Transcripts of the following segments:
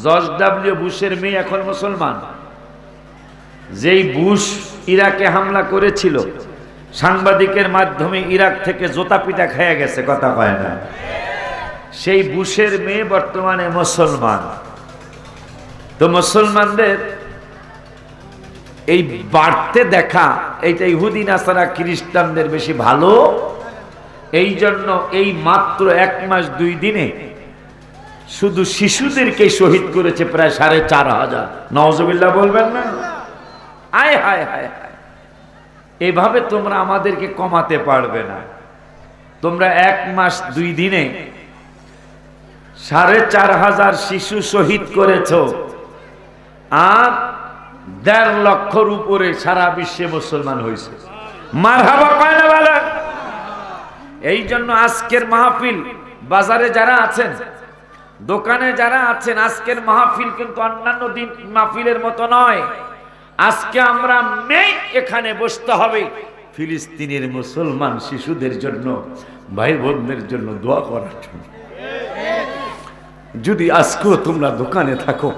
George W বুশের মেয়ে এখন মুসলমান। যেই বুশ ইরাকে হামলা করেছিল, সাংবাদিকের মাধ্যমে ইরাক থেকে জোতা পিটা খেয়ে গেছে, কথা কয় না। সেই বুশের মেয়ে বর্তমানে মুসলমান। তো মুসলমানদের এই বাড়তে দেখা এইটা ইহুদি নাসারা খ্রিস্টানদের বেশি ভালো। এই জন্য এই মাত্র 1 মাস 2 দিনে শুধু শিশুদেরকে শহীদ করেছে প্রায় 4,500। নাউজুবিল্লাহ বলবেন না? আয় হায় হায় হায়, এভাবে তোমরা আমাদেরকে কমাতে পারবে না। তোমরা 1 মাস 2 দিনে 4,500 শিশু শহীদ করেছ, আর 1.5 লক্ষর উপরে সারা বিশ্বে মুসলমান হয়েছে। মারহাবা পায় না বলা। এই জন্য আজকের মাহফিল, বাজারে যারা আছেন, দোকানে যারা আছেন, আজকের মাহফিল কিন্তু অন্যান্য দিন মাহফিলের মতো নয়। আজকে আমরা মেইন এখানে বসতে হবে ফিলিস্তিনের মুসলমান শিশুদের জন্য, ভাই বোনদের জন্য দোয়া করার জন্য। যদি আজকেও তোমরা দোকানে থাকো,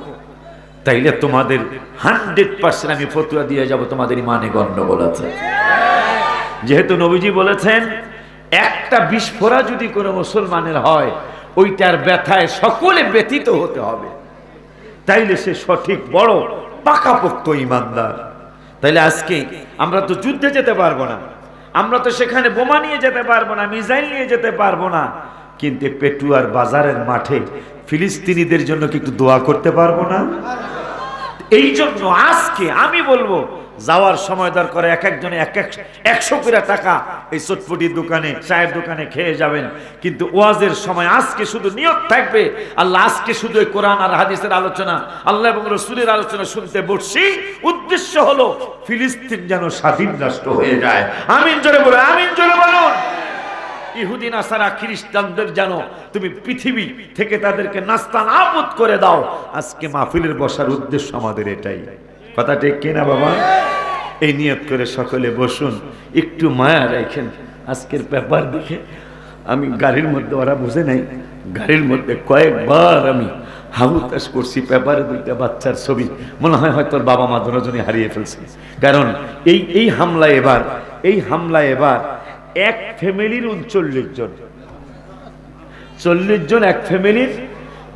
তাইলে তোমাদের 100% আমি ফতোয়া দিয়ে যাব তোমাদের ইমানে গন্ডগোল আছে। যেহেতু নবীজি বলেছেন একটা বিস্ফোরা যদি কোনো মুসলমানের হয়, ওইটার ব্যথায় সকলে ব্যথিত হতে হবে, তাইলে সে সঠিক বড় পাকাপোক্ত ইমানদার। তাইলে আজকে আমরা তো যুদ্ধে যেতে পারবো না, আমরা তো সেখানে বোমা নিয়ে যেতে পারবো না, মিসাইল নিয়ে যেতে পারবো না, কিন্তু পেটুয়ার বাজারের মাঠে ফিলিস্তিনিদের জন্য কি একটু দোয়া করতে পারবো না? এই জন্য আজকে আমি বলবো, যাওয়ার সময় দরকার এক একজনে 100 করে টাকা এই চটপটির দোকানে, চায়ের দোকানে খেয়ে যাবেন, কিন্তু ওয়াজের সময় আজকে শুধু নিয়ত থাকবে আল্লাহ, আজকে শুধু কোরআন আর হাদিসের আলোচনা, আল্লাহ এবং রাসূলের আলোচনা শুনতে বসছি। উদ্দেশ্য হলো ফিলিস্তিন যেন স্বাধীন রাষ্ট্র হয়ে যায়। আমিন জোরে বলুন, আমিন জোরে বলুন। ইহুদি নাসারা খ্রিস্টানদের যেন তুমি পৃথিবী থেকে তাদেরকে নাস্তানাবুদ করে দাও। আজকে মাহফিলের বসার উদ্দেশ্য আমাদের এটাই। কথা ঠিক কিনা বাবা? এই নিয়ত করে সকলে বসুন, একটু মায়া রাখেন। আজকের পেপার দেখে আমি গাড়ির মধ্যে, ওরা বুঝে নাই, গাড়ির মধ্যে কয়েকবার আমি হাহুতাশ করছি। পেপারে 2টা বাচ্চার ছবি, মনে হয় হয়তো তোর বাবা মা দুজনই হারিয়ে ফেলছে। কারণ এই হামলায় এবার এক ফ্যামিলির 39 জন, 40 জন এক ফ্যামিলির,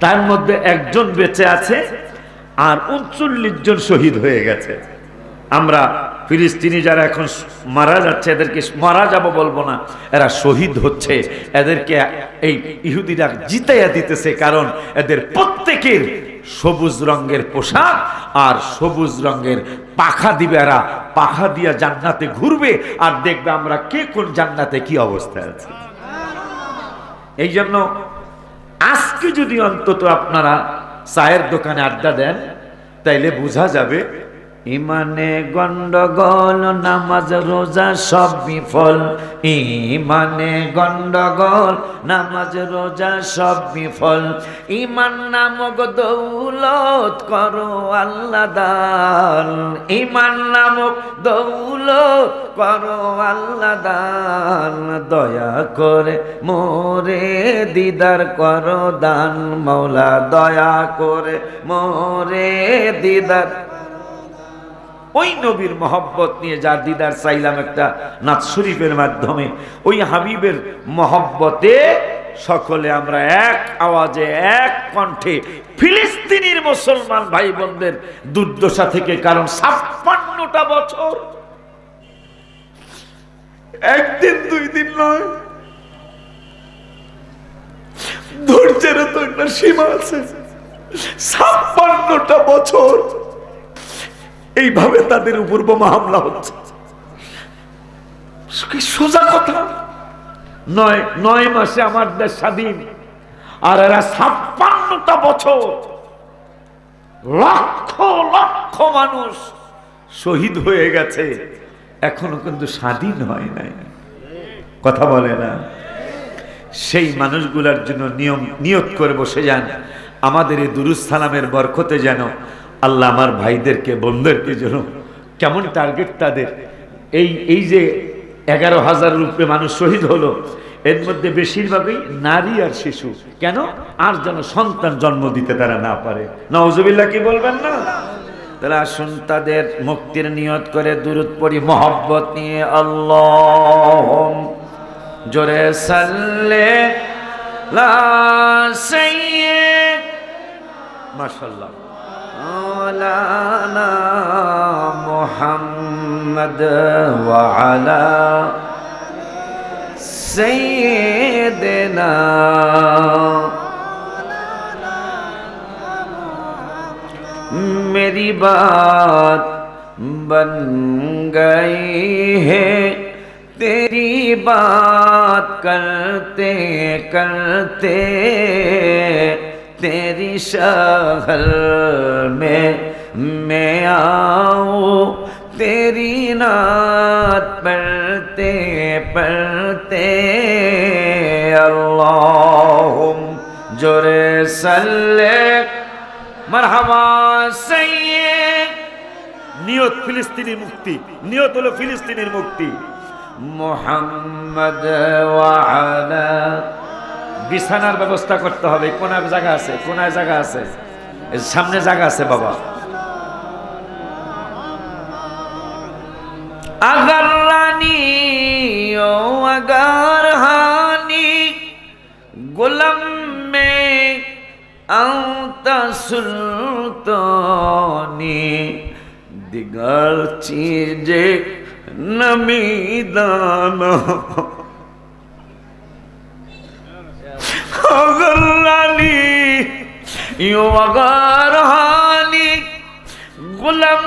তার মধ্যে একজন বেঁচে আছে আর 39 জন শহীদ হয়ে গেছে। আমরা ফিলিস্তিনি যারা এখন মারা যাচ্ছে, এদেরকে মারা যাব বলবো না, এরা শহীদ হচ্ছে, এদেরকে এই ইহুদিরা জিতাইয়া দিতেছে। কারণ এদের প্রত্যেকের সবুজ রঙের পোশাক আর সবুজ রঙের পাখা দিবে, এরা পাখা দিয়া জান্নাতে ঘুরবে আর দেখবে আমরা কে কোন জান্নাতে কি অবস্থায় আছে। এই জন্য আজকে যদি অন্তত আপনারা চায়ের দোকানে আড্ডা দেন, তাইলে বোঝা যাবে ইমানে গন্ডগোল, নামাজ রোজা সব বিফল। ইমানে গন্ডগোল, নামাজ রোজা সব বিফল। ইমান নামক দৌলত করো আল্লাহ দান। ইমান নামক দৌলত করো আল্লাহ দান। দয়া করে মোরে দিদার করো দান। মৌলা দয়া করে মোরে দিদার। ওই নবীর মহব্বত নিয়ে যার দিদার চাইলাম একটা নাত শরীফের মাধ্যমে, ওই হাবিবের মহব্বতে সকলে আমরা এক আওয়াজে এক কণ্ঠে ফিলিস্তিনির মুসলমান ভাই বোনদের দুর্দশা থেকে, কারণ 56টা বছর, একদিন 2 দিন নয়, ধৈর্যের তো একটা সীমা আছে। 56টা বছর এইভাবে তাদের উপর বোমা হামলা হচ্ছে। সোজা কথা নয়, 9 মাসে আমার দেশ স্বাধীন, আর এরা 56টা বছর লক্ষ লক্ষ মানুষ শহীদ হয়ে গেছে, এখনো কিন্তু স্বাধীন হয় নাই। কথা বলে না? সেই মানুষগুলার জন্য নিয়ত করে বসে যান, আমাদের এই দুরুদ সালামের বরকতে যেন আল্লাহ আমার ভাইদেরকে বোনদেরকে যেন, কেমন টার্গেট তাদের, এই যে 11,000 রূপে মানুষ শহীদ হলো, এর মধ্যে বেশিরভাগই নারী আর শিশু। কেন? আর যেন সন্তান জন্ম দিতে তারা না পারে। নাউজুবিল্লাহ কি বলবেন না? তাহলে আসুন তাদের মুক্তির নিয়ত করে দুরূদ পড়ি মহব্বত নিয়ে। আল্লাহ জোরে সাল্লে লা সাইয়্যিদ মাশাআল্লাহ আলানা মুহাম্মদ ওয়া আলা সাইয়্যিদিনা मेरी बात बन गई है तेरी बात करते करते तेरी शहर में मैं आऊं तेरी नात पढ़ते पढ़ते अल्लाहुम जोरे सल्ले মারহাবা সাইয়্যিদ। নিয়ত ফিলিস্তিনের মুক্তি, নিয়ত হলো ফিলিস্তিনের মুক্তি। মুহাম্মদ ওয়া আলা, বিছানার ব্যবস্থা করতে হবে। কোনায় জায়গা আছে? কোনায় জায়গা আছে? সামনে জায়গা আছে বাবা। আগার রানী ও আগার হানি গোলাম মে আওতা সুলতানি দিগার চিজে নমিদানা अगर लाली यो अगर हानी गुलाम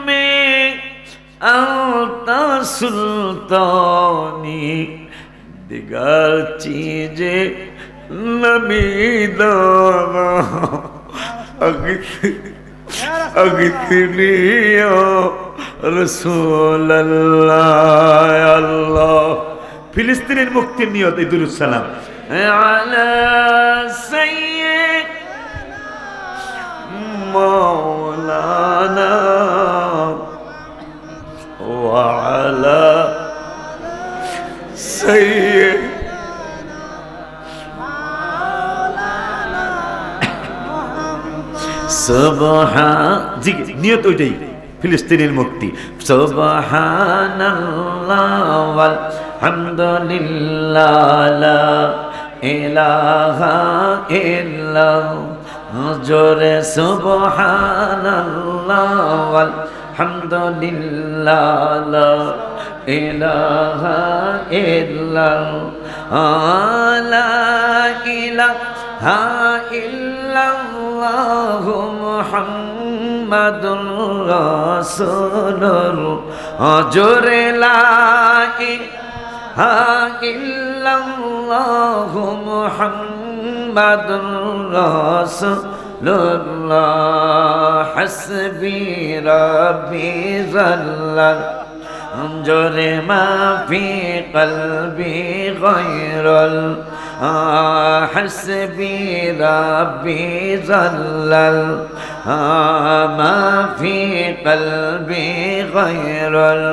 में आता सुल्तानी दिगार चीजे नमीदाना अगितनी रसूल अल्लाह अल्लाह। ফিলিস্তিনের মুক্তির নিয়ত এই দুরূদ সালাম আলা সাইয়্যিদ মাওলানা ওয়া আলা সাইয়্যিদ সুবহান। জি নিয়ত ওইটাই ফিলিস্তিনের মুক্তি। সুবহানাল্লাহ ওয়াল হামদুলিল্লাহ লা ইলাহা ইল্লাল্লাহ জোরে সুবহানাল্লাহ ওয়াল হামদুলিল্লাহ লা ইলাহা ইল্লাল্লাহ লা ইলাহা ইল্লাল্লাহু মুহাম্মাদুর রাসূলুল্লাহ জোরে লা ইলাহা ইল্লাল্লাহু মুহাম্মাদুর রাসূলুল্লাহ হাসবি রাব্বি জাল্লাল জোরে মাফি কলবি গায়রুল হাসবি রাব্বি জাল্লাল মাফি কলবি গায়রুল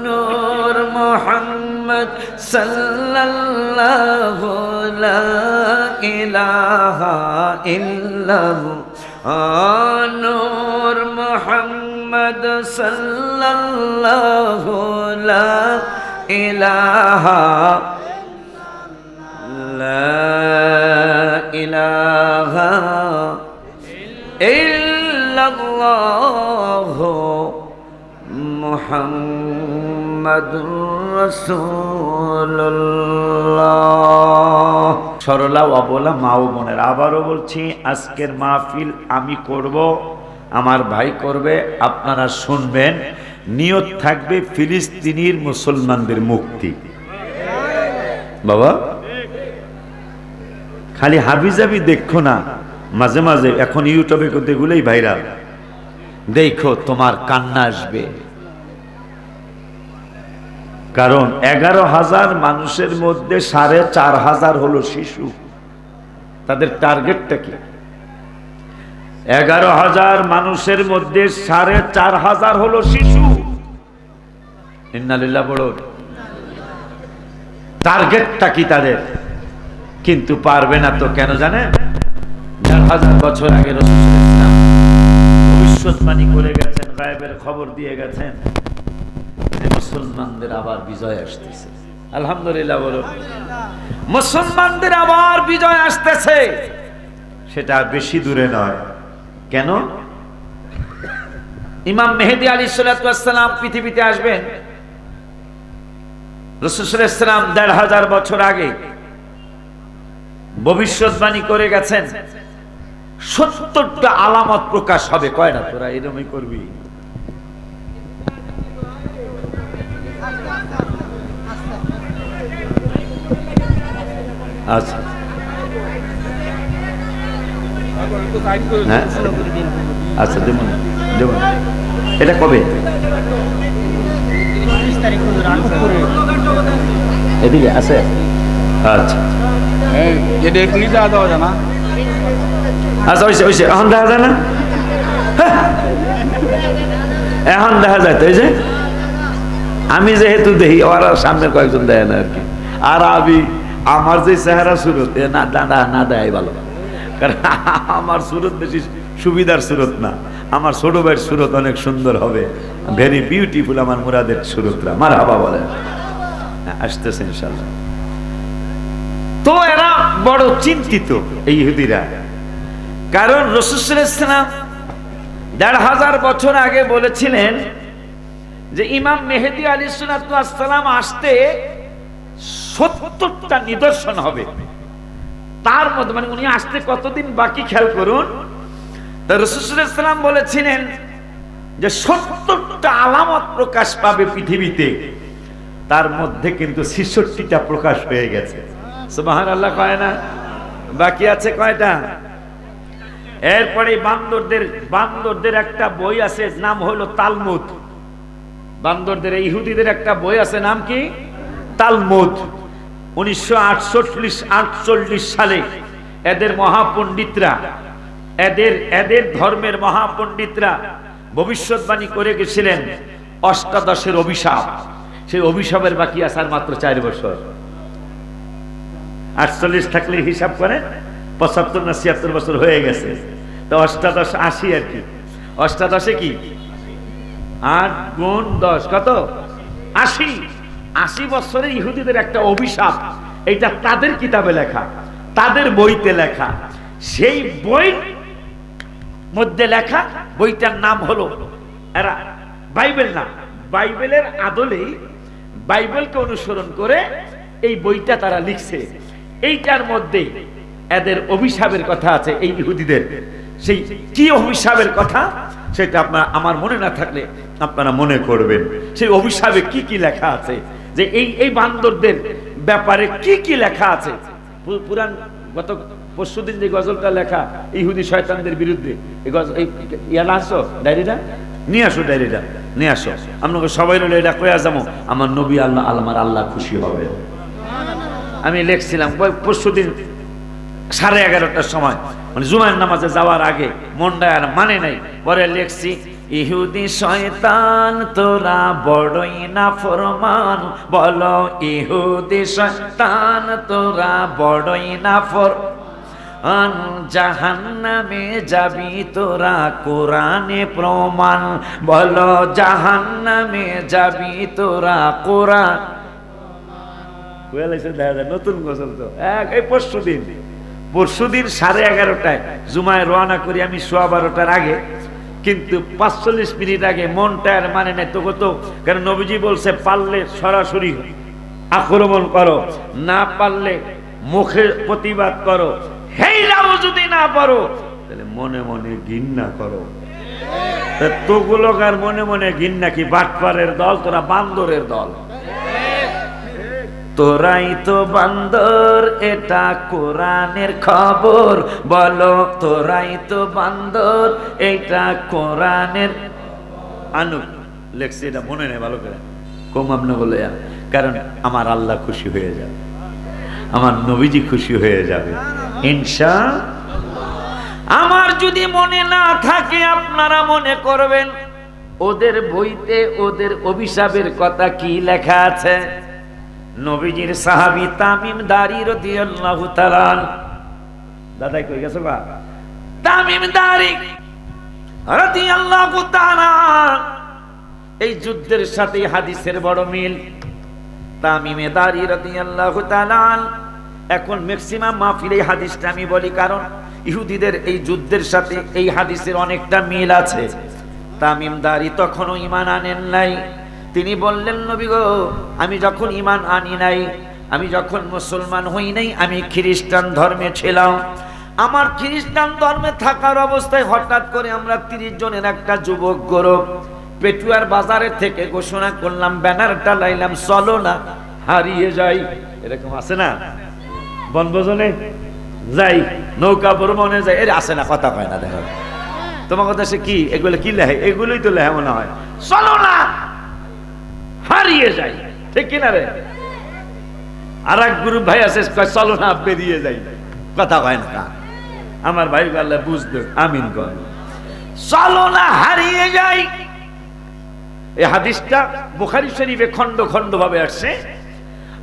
নূর মুহাম্মদ সাল্লাল্লাহু লা ইলাহা ইল্লাল্লাহ নূর মুহাম্মদ সাল্লাল্লাহু লা ইলাহা লা ইলাহা ইল্লাল্লাহ মুহাম্মাদুর রাসূলুল্লাহ। সরলা অবলা মা ও বোনের আবারও বলছি, আজকের মাহফিল আমি করব, আমার ভাই করবে, আপনারা শুনবেন। নিয়ত থাকবে ফিলিস্তিনের মুসলমানদের মুক্তি। বাবা খালি হাবিজাবি দেখো না, মাঝে মাঝে এখন ইউটিউবে এগুলোই ভাইরাল, দেখো তোমার কান্না আসবে। কারণ 11,000 মানুষের মধ্যে 4,500 হলো শিশু। তাদের টার্গেটটা কি? 11,000 মানুষের মধ্যে 4,500 হলো শিশু। ইন্না লিল্লাহ বড় টার্গেটটা কি তাদের, কিন্তু পারবে না তো। কেন জানেন? 4000 বছর আগে রাসূল সাল্লাল্লাহু আলাইহি ওয়াসাল্লাম ভবিষ্যৎবাণী করে গেছেন, গায়েবের খবর দিয়ে গেছেন যে মুসলমানদের আবার বিজয় আসতেছে। আলহামদুলিল্লাহ বলো। মুসলমানদের আবার বিজয় আসতেছে, সেটা বেশি দূরে নয়। কেন? ইমাম মেহেদী আলাইহিস সালাতু ওয়াস সালাম পৃথিবীতে আসবেন। রাসূল সাল্লাল্লাহু আলাইহি ওয়াসাল্লাম 1500 বছর আগে ভবিষ্যৎবাণী করে গেছেন 70টা আলামত প্রকাশ হবে। কয়টা? তোরা এরকমই করবি। আচ্ছা, হ্যাঁ আচ্ছা, যেমন যেমন এটা কবে? এদিকে আছে। আচ্ছা আচ্ছা, হয়েছে হয়েছে, এখন দেখা যায় না? এখন দেখা যায় তো। এই যে আমি যেহেতু দেখি, ওরা সামনের কয়েকজন দেয় না আর কি। আর আমি আমার যে চেহারা সুরত না দাদা না দেয় ভালো, কারণ আমার সুরত বেশি সুবিধার সুরত না। আমার ছোট ভাইয়ের সুরত অনেক সুন্দর হবে, ভেরি বিউটিফুল। আমার মুরাদের সুরতরা মারহাবা বলেন, আসতেছে ইনশাআল্লাহ। তো এরা বড় চিন্তিত এই ইহুদিরা, কারণ রাসূল সাল্লাল্লাহু আলাইহি ওয়াসাল্লাম 1500 বছর আগে বলেছিলেন যে ইমাম মেহেদী আলাইহিস সালাম আসতে 70টা নিদর্শন হবে। তার মধ্যে মানে উনি আসতে কতদিন বাকি খেয়াল করুন। তা রাসূল সাল্লাল্লাহু আলাইহি ওয়াসাল্লাম বলেছিলেন যে 70টা আলামত প্রকাশ পাবে পৃথিবীতে, তার মধ্যে কিন্তু 66টা প্রকাশ হয়ে গেছে। সুবহানাল্লাহ কয় না? বাকি আছে কয়টা? এরপরে বান্দরদের একটা বই আছে, নাম হলো তালমুদ। বান্দরদের ইহুদিদের একটা বই আছে, নাম কি? তালমুদ। 1948 সালে এদের মহাপণ্ডিতরা, এদের ধর্মের মহাপণ্ডিতরা ভবিষ্যৎবাণী করে গেছিলেন অষ্টাদশের অভিশাপ। সেই অভিশাপের বাকি আছে আর মাত্র 4 বছর। 48 থাকলে হিসাব করে 75 না 76 বছর হয়ে গেছে। তো অষ্টাদশ 80 আর কি। অষ্টাদশে কি 8 গুণ 10 কত? 80। 80 বছরে ইহুদিদের একটা অভিশাপ, এটা তাদের কিতাবে লেখা, তাদের বইতে লেখা। সেই বই মধ্যে লেখা, বইটার নাম হলো, এরা বাইবেল না, বাইবেলের আদলেই বাইবেলকে অনুসরণ করে এই বইটা তারা লিখছে। এইটার মধ্যে এদের অভিশাপের কথা আছে, এই ইহুদিদের। সেই কি অভিশাপের কথা সেটা আপনারা, আমার মনে না থাকলে আপনারা মনে করবেন। সেই অভিশাপে কি কি লেখা আছে, যে এই বান্দরদের ব্যাপারে কি কি লেখা আছে। পুরাণ গত পরশুদিন যে গজলটা লেখা ইহুদি শয়তানদের বিরুদ্ধে, ইয়ালা আসো ডায়েরিটা নিয়ে আসো, ডায়েরিটা নিয়ে আসো। আপনাকে সবাই হলো এটা কয়া যাবো, আমার নবী আল্লাহ আমার আল্লাহ খুশি হবে। আমি লিখছিলাম পরশুদিন 11:30টার সময়, মানে জুমার নামাজে যাওয়ার আগে, মনটা আর মানে নাই। পরে লিখছি, ইহুদি শয়তান তোরা বড়ই না ফরমান, বলো ইহুদি শয়তান তোরা বড়ই না ফরমান, জাহান্নামে যাবি তোরা কোরআনে প্রমাণ, বলো জাহান্নামে যাবি তোরা কোরআন। নতুন গজল তো এই পরশুদিন 11:30টায় জুমায় রওনা করি আমি 12:15টার আগে, কিন্তু 45 মিনিট আগে মনটা আর মানে নাই তো কত। কারণ নবীজি বলছে পারলে সরাসরি আক্রমণ করো, না পারলে মুখে প্রতিবাদ করো, হেইরাও যদি না পারো তাহলে মনে মনে ঘৃণা করো। তোগুলোক আর মনে মনে ঘৃণা কি? বাটপারের দল, তোরা বান্দরের দল। তোরাই তো বান্দর, এটা কোরআনের খবর, বলো তোরাই তো বান্দর, এটা কোরআনের আনুক লেখছে। এটা মনে নেই ভালো করে, কম আপনি বলে, কারণ আমার আল্লাহ খুশি হয়ে যাবে, আমার নবীজি খুশি হয়ে যাবে ইনশাআল্লাহ। আমার যদি মনে না থাকে আপনারা মনে করবেন ওদের বইতে ওদের অভিশাপের কথা কি লেখা আছে। নবীজির সাহাবী তামিম দারি রাদিয়াল্লাহু তাআলা, দাদাই কই গেছো বা? তামিম দারি রাদিয়াল্লাহু তাআলা, এই যুদ্ধের সাথে হাদিসের বড় মিল। তামিমে দারি রাদিয়াল্লাহু তাআলা, এখন ম্যাক্সিমাম মাহফিলে এই হাদিসটা আমি বলি, কারণ ইহুদিদের এই যুদ্ধের সাথে এই হাদিসের অনেকটা মিল আছে। তামিম দারি তখনও ঈমান আনেন নাই। তিনি বললেন, নবী গো, আমি যখন ঈমান আনি নাই, আমি যখন মুসলমান হই নাই, আমি খ্রিস্টান ধর্মে ছিলাম। আমার খ্রিস্টান ধর্মে থাকার অবস্থায় হঠাৎ করে আমরা 30 জনের একটা যুবক গ্রুপ পেটুয়ার বাজারে থেকে ঘোষণা করলাম, ব্যানারটা লাইলাম, চলো না হারিয়ে যাই। এরকম আছে না? বনভোজনে যাই, নৌকা ভ্রমণে যাই, এর আছে না? কথা কয় না। দেখো তোমার কথা সে কি, এগুলো কি লেহে? এগুলোই তো লেহে মনে হয়, চলো না হারিয়ে যাই, ঠিক কিনা রে? আর এক গ্রুপ ভাই আছে, চলো না বেরিয়ে যাই। কথা কয় না। আমার ভাই আল্লাহ বুঝতে আমিন কর, চলো না হারিয়ে যাই। এই হাদিসটা বুখারী শরীফে খন্ড খন্ড ভাবে আসছে,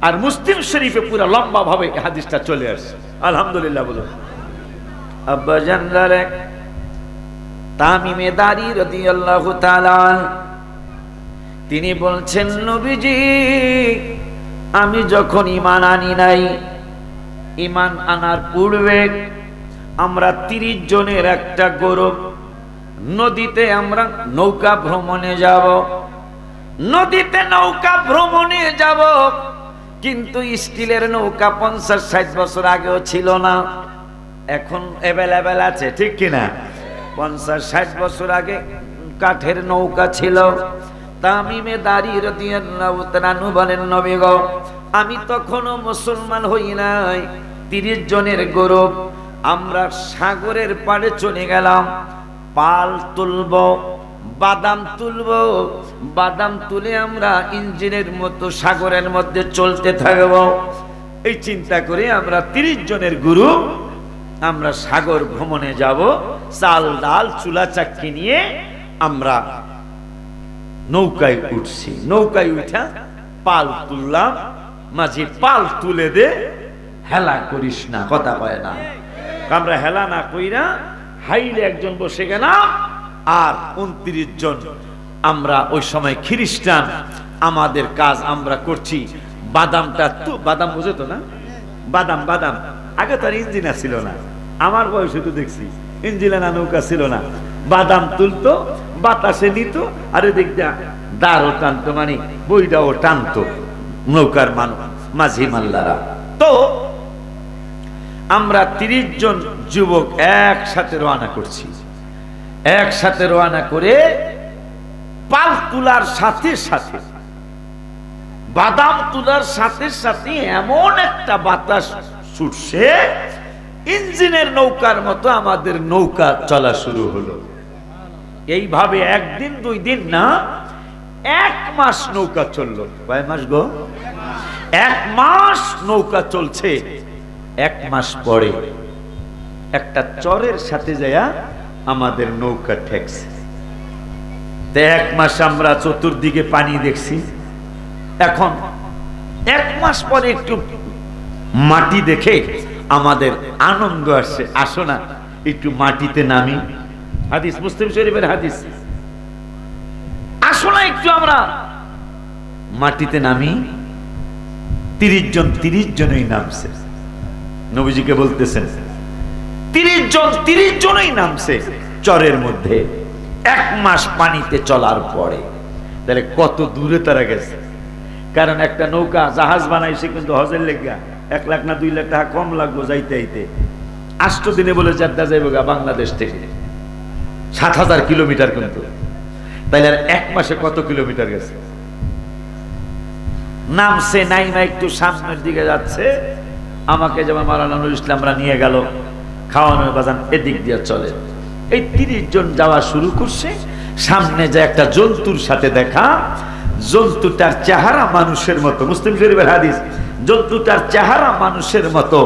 আর মুসলিম শরীফে পুরো লম্বা ভাবে এই হাদিসটা চলে আসছে। আলহামদুলিল্লাহ বলো। আব্বা জানদারে তামিমে দারি রাদিয়াল্লাহু তাআলা, তিনি বলছেন, নবীজি আমি যখন ঈমান আনি নাই, ঈমান আনার পূর্বে আমরা 30 জনের একটা গ্রুপ নদীতে আমরা নৌকা ভ্রমণে যাব। নদীতে নৌকা ভ্রমণে যাব, কিন্তু স্টিলের নৌকা 50-60 বছর আগেও ছিল না, এখন অ্যাভেলেবেল আছে, ঠিক কিনা? 50-60 বছর আগে কাঠের নৌকা ছিল। তামিমে দারি রাদিয়াল্লাহু তাআলা বলেন, নবী গো, আমি তখনও মুসলমান হই নাই, 30 জনের গ্রুপ আমরা সাগরের পাড়ে চলে গেলাম। পাল তুলব, বাদাম তুলব, বাদাম তুলে আমরা ইঞ্জিনের মতো সাগরের মধ্যে চলতে থাকব। এই চিন্তা করে আমরা 30 জনের গ্রুপ আমরা সাগর ভ্রমণে যাব। চাল ডাল চুলা চাক্কি নিয়ে আমরা নৌকায় উঠছি। নৌকায় উঠা পাল তুললাম, মাঝি পাল তুলে দে, হেলা করিস না, কথা কয় না। আমরা হেলা না কইরা হাইলে একজন বসে গেলাম, আর 29 জন আমরা ওই সময় খ্রিস্টান। আমাদের কাজ আমরা করছি বাদামটা, তো বাদাম বুঝে তো না? বাদাম বাদাম আগে তার ইঞ্জিনা ছিল না, আমার বয়সে তো দেখছি ইঞ্জিনা নৌকা ছিল না। বাদাম তুলতো, বাতাসে নিত, আর এদিক দিয়ে দাঁড়ও টানতো, মানে বইটাও টানতো নৌকার মাঝি মাল্লারা। তো আমরা 30 জন যুবক একসাথে রওনা করছি। একসাথে রওনা করে পাল তুলার সাথে সাথে, বাদাম তুলার সাথে সাথে এমন একটা বাতাস ছুটছে, ইঞ্জিনের নৌকার মতো আমাদের নৌকা চলা শুরু হলো। এইভাবে একদিন 2 দিন না, 1 মাস নৌকা চললো। কয় মাস গো? 1 মাস নৌকা চলছে। 1 মাস পরে একটা চরের সাথে যায়া আমাদের নৌকা ঠেকছে। 1 মাস আমরা চতুর্দিকে পানি দেখছি। এখন 1 মাস পরে একটু মাটি দেখে আমাদের আনন্দ আসছে, আসো না একটু মাটিতে নামি। হাদিস মুসলিম শরীফের হাদিস, আসো না একটু আমরা মাটিতে নামি। 30 জনই নামছে। নবীজিকে বলতেছেন 30 জনই নামছে চরের মধ্যে 1 মাস পানিতে চলার পরে। তাহলে কত দূরে তারা গেছে। কারণ একটা নৌকা জাহাজ বানাইছে কিন্তু হজের লেগা 1 লাখ না 2 লাখ টাকা কম লাগবো যাইতে আইতে। 8 দিনে বলে যাত্রা যাইব বাংলাদেশ থেকে 7000 কিলোমিটার, কিন্তু তাইলে আর 1 মাসে কত কিলোমিটার গেছে। নামছে, নাইমা একটু সামনের দিকে যাচ্ছে। আমাকে যেমন মাওলানা নুরুল ইসলামরা নিয়ে গেল, খাওয়ানোর বাজান এদিক দিয়ে চলে। এই 30 জন যাওয়া শুরু করছে। সামনে যে একটা জন্তুর সাথে দেখা, জন্তুটার চেহারা মানুষের মতো, মুসলিম শরীফের হাদিস, জন্তুটার চেহারা মানুষের মতো,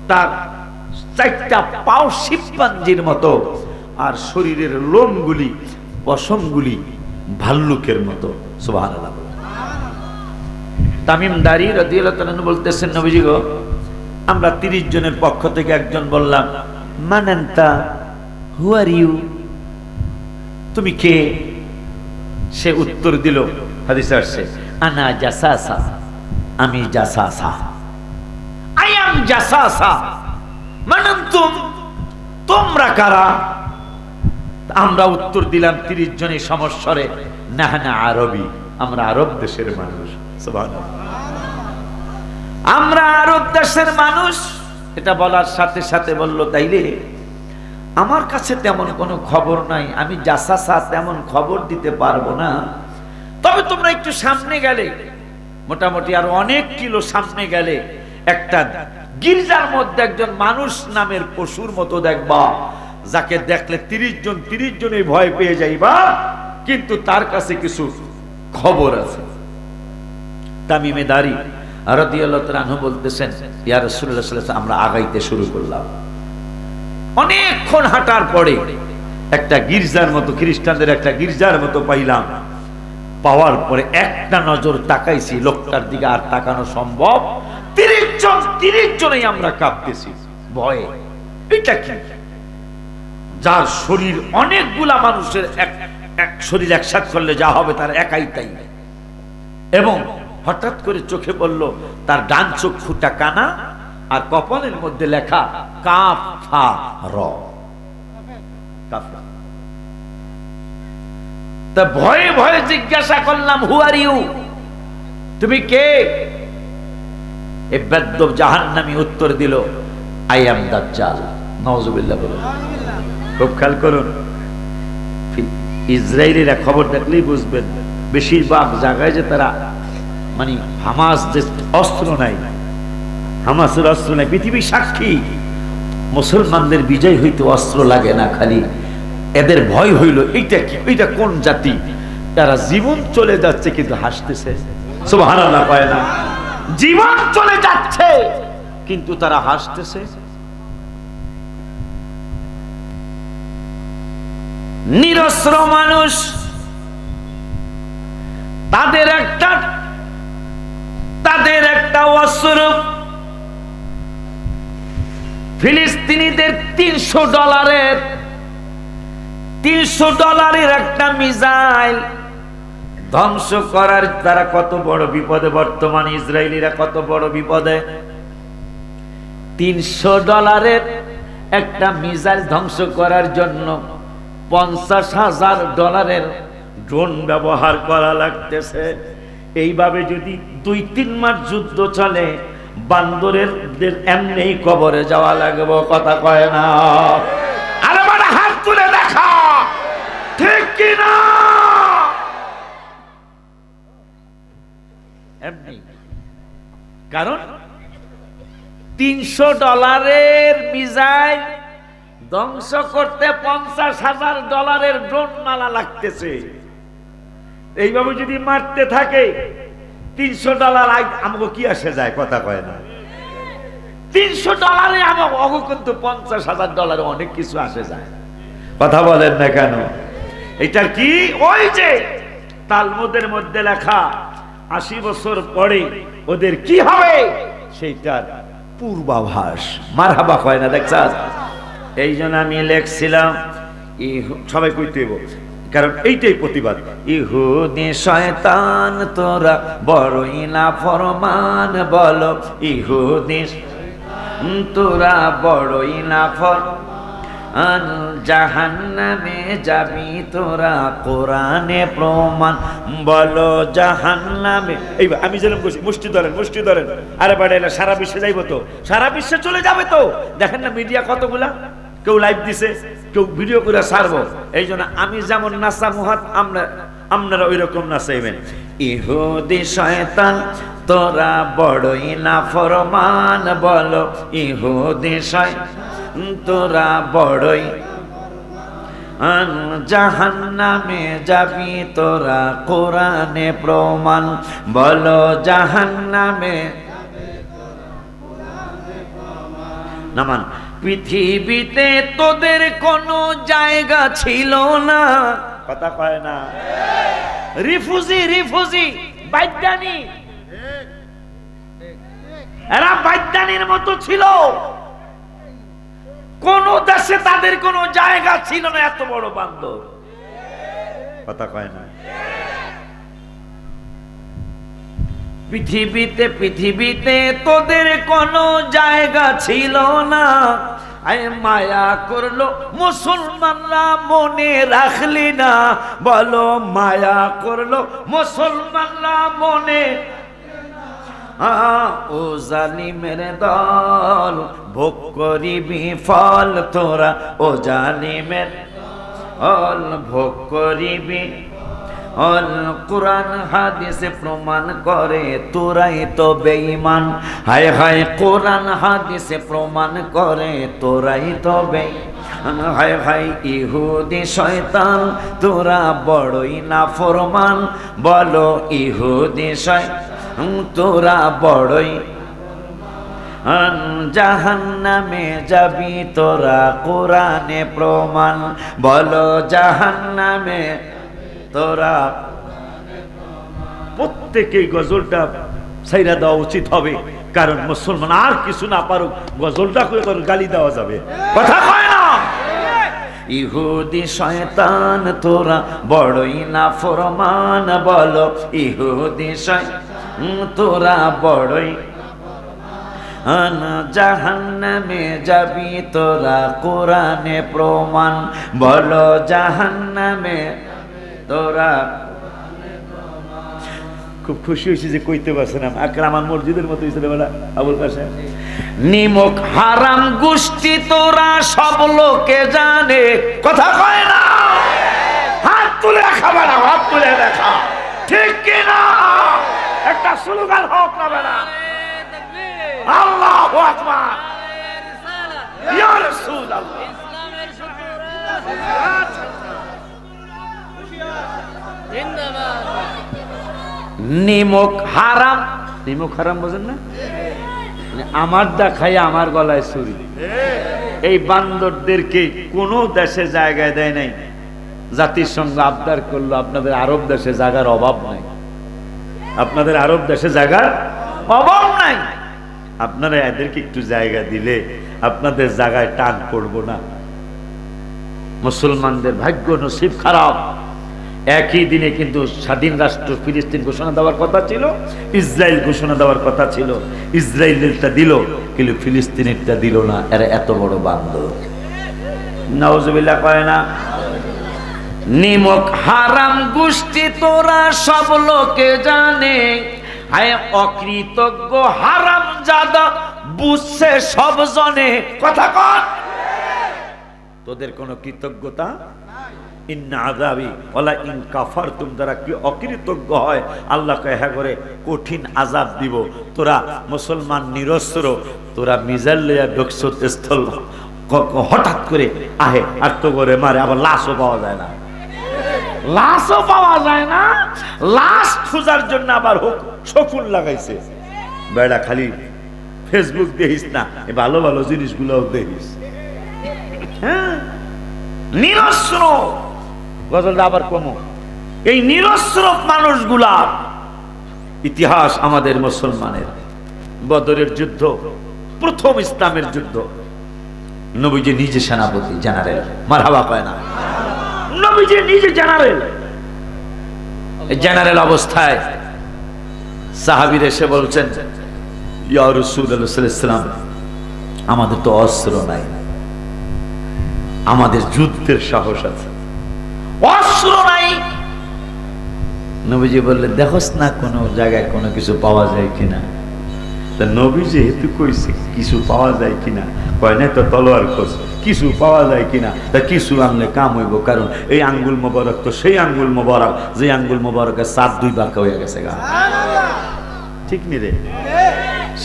তার 4টা পাও শিম্পাঞ্জির মতো, আর শরীরের লোমগুলি পশমগুলি ভাল্লুকের মতো। সুবহানাল্লাহ। তামিম দারি রাদিয়াল্লাহু তাআলা বলতেছেন, নবীজি গো, আমরা 30 জনের পক্ষ থেকে একজন বললাম, মান আনতা, হু আর ইউ, তুমি কে? সে উত্তর দিল, হাদিসে আসছে, আনা জাসাসা, আমি জাসাসা, আই অ্যাম জাসাসা। মান আনতুম, তোমরা কারা? আমরা উত্তর দিলাম 30 জনের সমস্বরে, নাহনা আরবি, আমরা আরব দেশের মানুষ। সুবহানাল্লাহ, আমরা আরব দেশের মানুষ। এটা বলার সাথে সাথে বলল, তাইলে আমার কাছে তেমন কোনো খবর নাই, আমি জাসাসা তেমন খবর দিতে পারবো না, তবে তোমরা একটু সামনে গেলে, মোটামুটি আর অনেক কিলো সামনে গেলে একটা গির্জার মধ্যে একজন মানুষ নামের পশুর মতো দেখবা, যাকে দেখলে 30 জনে ভয় পেয়ে যাইবা, কিন্তু তার কাছে কিছু খবর আছে। তামিমে দারি রাদিয়াল্লাহু তাআলা আনহু বলতেছেন, ইয়া রাসূলুল্লাহ সাল্লাল্লাহু আলাইহি ওয়াসাল্লাম, আমরা আগাইতে শুরু করলাম। অনেকক্ষণ হাঁটার পরে একটা গির্জার মতো, খ্রিস্টানদের একটা গির্জার মতো পাইলাম। পাওয়ার পরে একটা নজর তাকাইছি লোকটার দিকে, আর তাকানো সম্ভব? 30 জনেই আমরা কাঁপতেছি ভয়ে। এটা কি? যার শরীর অনেকগুলা মানুষের এক শরীর একসাথ করলে যা হবে তার একাই তাই। এবং হঠাৎ করে চোখে পড়ল তার ডান চোখ ফুটা কানা, আর কপালের মধ্যে লেখা কাফ ফা র। তা ভয়ে ভয়ে জিজ্ঞাসা করলাম, হু আর ইউ, তুমি কে? এই বেদ্যব জাহান্নামী উত্তর দিল, আই অ্যাম দাজ্জাল। নাউজুবিল্লাহ বলুন। খুব খেয়াল করুন, ইসরায়েলিরা খবর দেখলেই বুঝবেন, বেশিরভাগ জায়গায় যে তারা মানে হামাস যে অস্ত্র নাই, হামাসের অস্ত্র নাই, পৃথিবী সাক্ষী, মুসলমানদের বিজয় হইতে অস্ত্র লাগে না, খালি এদের ভয় হইল এইটা কি, এইটা কোন জাতি, তারা জীবন চলে যাচ্ছে কিন্তু হাসতেছে। সুবহানাল্লাহ কয় না? জীবন চলে যাচ্ছে কিন্তু তারা হাসতেছে। নিরস্ত্র মানুষ, তাদের একটা অস্ত্র। ফিলিস্তিনিদের $300 একটা মিসাইল ধ্বংস করার, তারা কত বড় বিপদে বর্তমান, ইসরায়েলিরা কত বড় বিপদে। $300 একটা মিসাইল ধ্বংস করার জন্য $50,000 ড্রোন ব্যবহার করা লাগতেছে। এইভাবে যদি 2-3 মাস যুদ্ধ চলে, বান্দরের এমনি কবরে যাওয়া লাগবে। কথা কয় না? আরে বড় হাত তুলে দেখা, ঠিক কি না? এমনি, কারণ $300 মিসাইল ধ্বংস করতে $50,000 ড্রোন মালা লাগতেছে। এইভাবে যদি মারতে থাকে, $300 আমাকে কি আসে যায়? কথা কয় না? $300 আমাকে কিন্তু $50,000 অনেক কিছু আসে যায়। কথা বলেন না কেন? এটার কি? ওই যে তালমুদের মধ্যে লেখা 80 বছর পরে ওদের কি হবে সেইটার পূর্বাভাস। মারহাবা কয় না? দেখছাস? এই জন্য আমি লেখছিলাম, সবাই কইতে হইব, কারণ এইটাই প্রতিবাদ। ইহুদি শয়তান তোরা বড়ই না ফরমান, বলো ইহুদি তোরা বড়ই না ফরমান, জাহান্নামে যাবি তোরা কোরআনে প্রমাণ, বলো জাহান্নামে। এইবার আমি যেরকম বলছি, মুষ্টি ধরেন। আরে বাড়া, এলা সারা বিশ্বে যাইব তো, সারা বিশ্বে চলে যাবে তো। দেখেন না মিডিয়া কতগুলা, কেউ লাইভ দিছে, কেউ ভিডিও করে ছাড়বো। এই জন্য আমি যেমন নাচা মুহাত, আপনারা ওই রকম নাচাইবেন। ইহুদি শয়তান তোরা বড়ই না ফরমান, বলো ইহুদি শয়তান তোরা বড়ই, জাহান্নামে যাবি তোরা কোরআনে প্রমাণ, বলো জাহান্নামে। নামান, পৃথিবীতে তোদের কোনো জায়গা ছিল না। কথা কয় না? রিফুজি বাইদানি, এরা বৈজ্ঞানির মতো ছিল, কোন দেশে তাদের কোনো জায়গা ছিল না, এত বড় বান্দর। কথা কয় না? পৃথিবীতে তোদের কোনো জায়গা ছিল না, আয় মায়া করলো মুসলমানরা মনে রাখলি না, বলো মায়া করলো মুসলমানরা মনে। ও জালিমের দল ভোগ করিবি ফল তোরা, ও জালিমের দল ভোগ করিবি অল। কোরআন হাদিসে প্রমাণ করে তোরাই তো বেঈমান, হায় হায় কোরআন হাদিসে প্রমাণ করে তোরাই তো বেঈমান, হায় হায় ইহুদি শয়তান তোরা বড়ই নাফরমান, বলো ইহুদি শয়তান তোরা বড়ই। জাহান্নামে যাবি তোরা কোরআনে প্রমাণ, বলো জাহান্নামে তোরা। প্রত্যেকেই গজলটা ছাইরা দেওয়া উচিত হবে, কারণ মুসলমান আর কিছু না পারুক, গজলটা করে তোর গালি দেওয়া যাবে। কথা কয় না? ইহুদি শয়তান তোরা বড়ই নাফরমান, বলো ইহুদি শয়তান তোরা বড়ই। জাহান্নামে যাবি তোরা কোরআনে প্রমাণ, বলো জাহান্নামে তোরা। খুব খুশি হয়েছি যে কইতে পারছিলাম, আমার মসজিদের মতো হিসেবে বলা আবুল কাসেম। নিমক হারাম গোষ্ঠী তোরা সব লোকে জানে। কথা কয় না? হাত তুলে দেখা বেড়া, হাত তুলে দেখা, ঠিক কিনা? একটা স্লোগান হোক না বেড়া, আল্লাহু আকবার, ইয়া রাসূলুল্লাহ। নিমক হারাম, নিমক হারাম বোঝেন না? আমার দা খাই আমার গলায় ছুরি। এই বান্দরদেরকে কোন দেশে জায়গায় দেয় নাই। জাতিসংঘ আবদার করলো আপনাদের আরব দেশে জায়গার অভাব নাই, আপনাদের আরব দেশে জায়গার অভাব নাই, আপনারা এদেরকে একটু জায়গা দিলে আপনাদের জায়গায় টান পড়বো না। মুসলমানদের ভাগ্য নসিব খারাপ। একই দিনে কিন্তু স্বাধীন রাষ্ট্র ফিলিস্তিন ঘোষণা দেওয়ার কথা ছিল, ইসরায়েল ঘোষণা দেওয়ার কথা ছিল। ইসরায়েলটা দিল, কিন্তু ফিলিস্তিনেরটা দিল না। এরা এত বড় বান্দর। নাউজুবিল্লাহ কয় না? নিমক হারাম গোষ্ঠী তোরা সব লোকে জানে, হায় অকৃতজ্ঞ হারাম জাদা বুঝছে সব জনে। কথা কন? তোদের কোনো কৃতজ্ঞতা ইন্না আযাবি ওয়ালা ইন কাফারতুম, যারা কি অকৃতজ্ঞ হয় আল্লাহকে হ্যাঁ করে কঠিন আযাব দিব। তোরা মুসলমান নিরস্ত্র, তোরা মিজাইল লইয়া ঢুকছত স্থল, হঠাৎ করে আহে আর তো করে মারে, আবার লাশও পাওয়া যায় না, লাশও পাওয়া যায় না। লাশ খোঁজার জন্য আবার শকুন লাগাইছে। বেড়া খালি ফেসবুক দেখিস না, এই ভালো ভালো জিনিসগুলোও দেখিস। হ্যাঁ, নিরস্ত্র গজলটা আবার কমো। এই নিরস্ত্র মানুষগুলা ইতিহাস আমাদের মুসলমানের। বদরের যুদ্ধ প্রথম ইসলামের যুদ্ধ, নবীজি নিজে সেনাপতি, জেনারেল। মারহাবা কয় না? নবীজি নিজে জেনারেল। জেনারেল অবস্থায় সাহাবীরা এসে বলছেন, ইয়া রাসূলুল্লাহ সাল্লাল্লাহু আলাইহি ওয়াসাল্লাম, আমাদের তো অস্ত্র নাই, আমাদের যুদ্ধের সাহস আছে, অস্ত্র নাই। নবীজি বললেন, দেখোস না কোন জায়গায় কোনো কিছু পাওয়া যায় কিনা। তা নবী যেহেতু কইছে কিছু পাওয়া যায় কিনা, কয় না তো তলোয়ার খোঁজ, কিছু পাওয়া যায় কিনা। তা কিছু আনলে কাম হইব, কারণ এই আঙ্গুল মোবারক তো সেই আঙ্গুল মোবারক যে আঙ্গুল মোবারকের 7-2 বাঁকা হয়ে গেছে গা। ঠিক নি রে?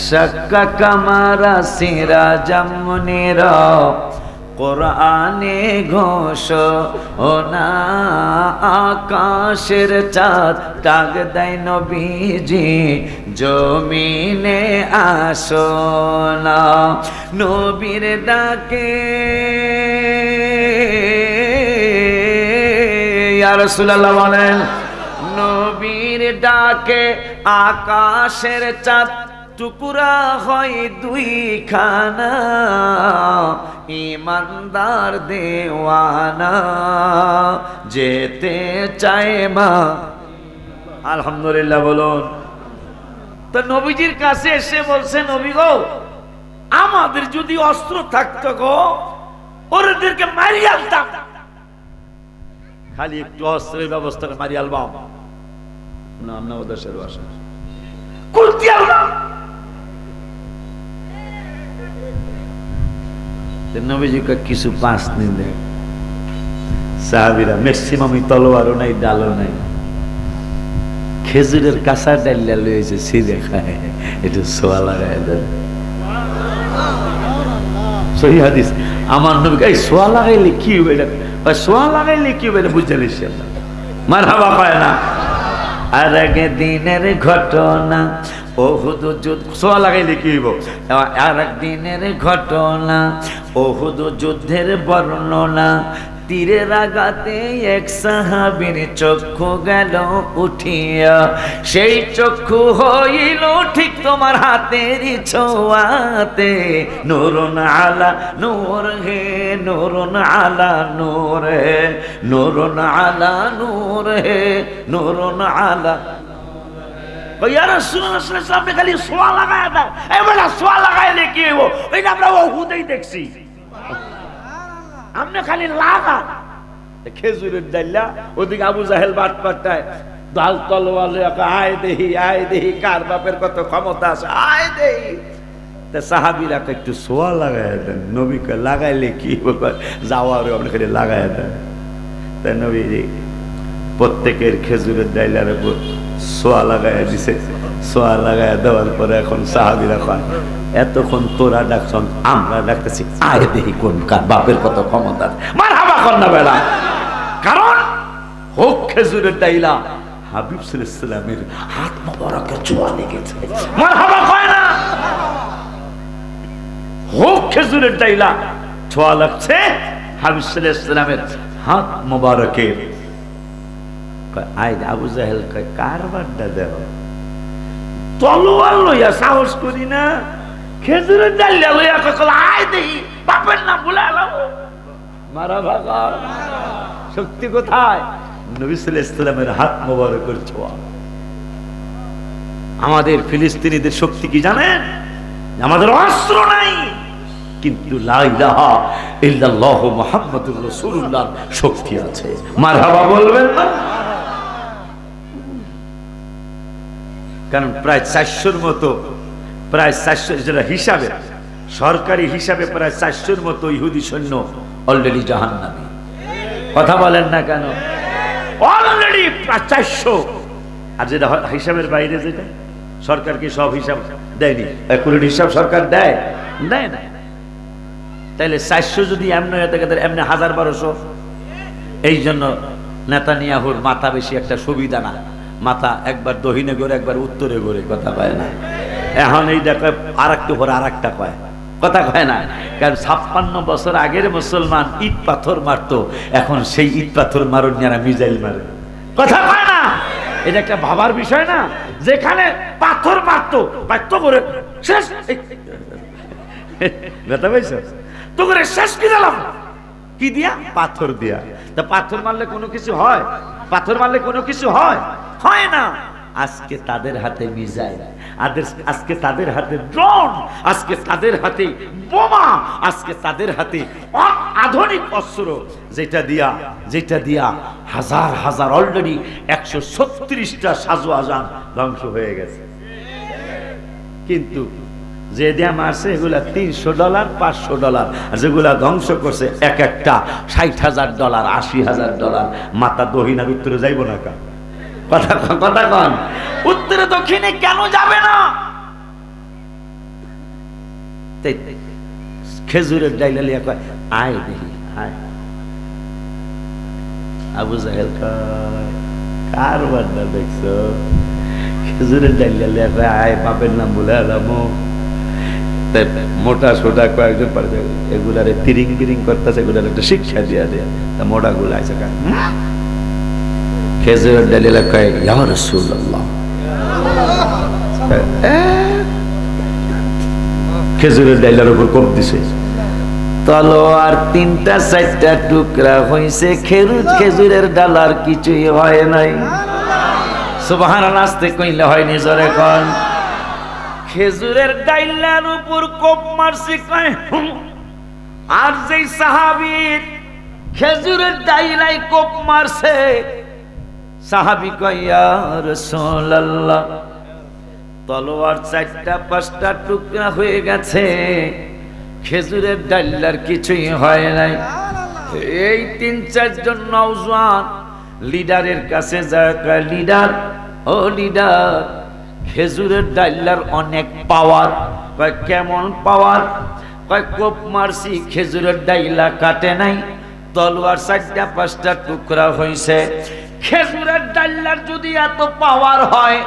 শাক্কা কামারা সিরা জামুনিরা কোরআনে ঘোষণা, আকাশের চাঁদ টাক দেয় নবীজি জমিনে আসনা। নবীর ডাকে ইয়া রাসূলুল্লাহ বলেন, নবীর ডাকে আকাশের চাঁদ টুকুরা হয় দুই খানা, ইমানদার দেওয়ানা যেতে চায় মা। আলহামদুলিল্লাহ বলুন। তো নবীজির কাছে এসে বলছে, নবী গো, আমাদের যদি অস্ত্র থাকতো গো, ওদেরকে মারিয়ে আনতাম। খালি একটু অস্ত্রের ব্যবস্থা মারিয়ে আলবাম না, আমরা ওদেশের বাসা কুলতি আলবাম। নবীজি কিছু পাঁচ দিন দেয়। সাহাবীরা ম্যাক্সিমামই তলোয়ারও নাই, ডালও নাই, খেজুরের কাঁচা ডাল্লা লয়েছে, সিরে খায়, একটু সোয়া লাগায় দেন। সহি হাদিস। আমার নবী এই সোয়া লাগাইলে কি হবে, এটা সোয়া লাগাইলে কি হবে, এটা বুঝতে পারছি না। মারহাবা পায় না। আর এক দিনের ঘটনা, ওহুদ যুদ্ধ, সোয়া লাগাইলে কি হইব, আর এক দিনের ঘটনা, ওহুদ যুদ্ধের বর্ণনা। তীরের আঘাতে এক সাহাবীর চক্ষু গেল উঠিয়া, সেই চক্ষু হইল ঠিক তোমার হাতের ছোঁয়াতে। নূরুন আলা নূর হে, নূরুন আলা নূর হে, নূরুন আলা নূর হে, নূরুন আলা। ইয়া রাসূলুল্লাহ সাল্লাল্লাহু আলাইহি ওয়াসাল্লাম খালি সোয়া লাগায় দাও, এবারে সোয়া লাগাইলে কি হইব, এটা আমরা ওহুদেই দেখছি। আপনি খালি লাগা খেজুরের ডাল্লা, ওদিকে আবু জাহেল বাট পাটায় ডাল তলোয়ার, আয় দেহি কার বাপের কত ক্ষমতা আছে, আয় দেহি। তা সাহাবীরা একটু সোয়া লাগায় দেন। নবীকে লাগাইলে কি হবে, যাওয়ার আপনি খালি লাগায় দেন। তাই নবীজি প্রত্যেকের খেজুরের ডাইলার উপর সোয়া লাগাইয়া দিছে। সোয়া লাগাইয়া দেওয়ার পরে এখন সাহাবীরা কয়, এতক্ষণ তোরা ডাকছন, আমরা ডাকতেছি, আয় দেখি কোন কার বাপের কত ক্ষমতা। মারহাবা কর না বেলা, কারণ হোক খেজুরের ডাইলা হাবিব সাল্লাল্লাহু আলাইহি ওয়াসাল্লামের হাত মোবারকে ছোঁয়া লেগেছে। মারহাবা কয় না, হোক খেজুরের ডাইলা ছোঁয়া লাগছে হাবিব সাল্লাল্লাহু আলাইহি ওয়াসাল্লামের হাত মোবারকের। আয় আবু জাহেল কয়, কার বাড্ডা দেও, তলোয়ার লইয়া সাহস করি না, খেজুরের ডালিয়া লইয়া কল, আয় দেখি বাপের নাম ভুলে এলাম। মারা ভাগা শক্তি কোথায়, নবী সাল্লাল্লাহু আলাইহি ওয়াসাল্লামের হাত মোবারকের ছোঁয়া। আমাদের ফিলিস্তিনিদের শক্তি কি জানেন? আমাদের অস্ত্র নাই, কিন্তু লা ইলাহা ইল্লাল্লাহ মুহাম্মাদুর রাসূলুল্লাহর শক্তি আছে। মারহাবা বলবেন না? কারণ প্রায় 400-র মতো, প্রায় 400 যেটা হিসাবে, সরকারি হিসাবে প্রায় 400-র মতো ইহুদি সৈন্য অলরেডি জাহান্নামী। কথা বলেন না কেন? অলরেডি 400। আর যেটা হিসাবের বাইরে, যেটা সরকার কি সব হিসাব দেয়নি, একুরেট হিসাব সরকার দেয় না। তাইলে 400 যদি এমনি হয়ে থাকে, এমনি 1000-1200। এই জন্য নেতানিয়াহুর মাথা বেশি একটা সুবিধা না, মাথা একবার দহিনে ঘুরে একবার উত্তরে ঘুরে, কথা কয় না। এখন এই দেখো আর একটু পরে আর একটা কয়, কথা কয় না। কারণ 56 বছর আগের মুসলমান ইট পাথর মারতো, এখন সেই ইট পাথর মারুন যারা মিজাইল মারে, কথা কয় না। এটা একটা ভাবার বিষয় না, যেখানে পাথর মারতো করে শেষ, ব্যথা পাইছো তো করে শেষ কি দিলাম, কি দিয়া, পাথর দিয়া। তা পাথর মারলে কোনো কিছু হয়? পাথর মারলে কোনো কিছু হয় না। আজকে তাদের হাতে মিসাইল, আজকে তাদের হাতে ড্রোন, আজকে তাদের হাতে বোমা, আজকে তাদের হাতে আধুনিক অস্ত্র, যেটা দিয়া হাজার হাজার, অলরেডি 136টা সাজু আজান ধ্বংস হয়ে গেছে। কিন্তু যে দিয়া মারছে এগুলা $300, $500, আর যেগুলা ধ্বংস করছে এক একটা $60,000, $80,000। মাথা দহিনার উত্তরে যাইব না কা, কথা কন, উত্তরে দক্ষিণে কেন যাবে না? খেজুরের ডাইলা লিয়া কয়, আয় দেখি আয়। আবু জাহেল কয়, কার বান্না দেখছো? খেজুরের ডাইলা লিয়া কয়, আয় বাপের নাম বলে এলাম। মোটা সোটা কয়েকজন পারে, এগুলারে তিরিং বিরিং করতেছে, এগুলার একটা শিক্ষা দিয়া দেয়। তা মোটা গুলা আছে খেজুরের ডালিলা কয়, ইয়া রাসূলুল্লাহ, খেজুরের ডাইলার উপর কোপ দিছে, তলোয়ার 3টা-4টা টুকরা হইছে, খেজুরের ডালার কিছুই হয় নাই। সুবহানাল্লাহ, আস্তে কইলে হয়নি, জোরে কোন। খেজুরের ডাইলার উপর কোপ মারছে কয়, আর যেই সাহাবী খেজুরের ডাইলাই কোপ মারছে, সাহাবী কয় ইয়া রাসূলুল্লাহ, তলোয়ার 4টা-5টা টুকরা হয়ে গেছে, খেজুরের ডাইলার কিছুই হয় নাই। এই 3-4 জন নওজোয়ান লিডারের কাছে যায়, লিডার, ও লিডার, খেজুরের ডাইলার অনেক পাওয়ার। কয় কেমন পাওয়ার? কয় কোপ মারছি, খেজুরের ডাইলা কাটে নাই, তলোয়ার 4টা-5টা টুকরা হইছে। খেজুরের ডাইলার যদি এত পাওয়ার হয়,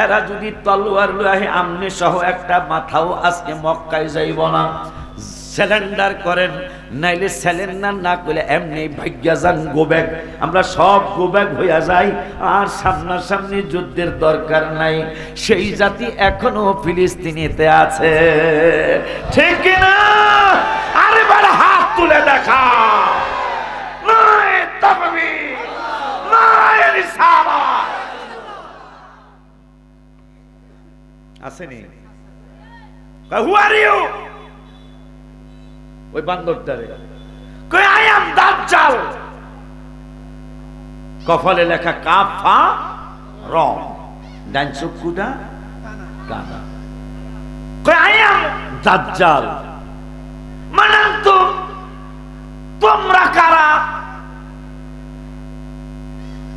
এরা যদি তলোয়ার লয়ে আমনে সহ একটা মাথাও আজকে মক্কায় যাইব না। সিলিন্ডার করেন, নাইলে সিলিন্ডার না করলে এমনি ভাগ্যা যান গোবেগ, আমরা সব গোবেগ হইয়া যাই, আর সামনাসামনি যুদ্ধের দরকার নাই। সেই জাতি এখনো ফিলিস্তিনিতে আছে, ঠিক কিনা? আরে বার হাত তুলে দেখা, নাই তাকবীর, নাই রিসালাত, আসেনি? হু আর ইউ? ওই বান্দরটারে কই আই এম দাজ্জাল, কপালে লেখা কাফা র, ডান চক্ষুটা কানা। কই আই এম দাজ্জাল, মানে তো তোমরা কারা?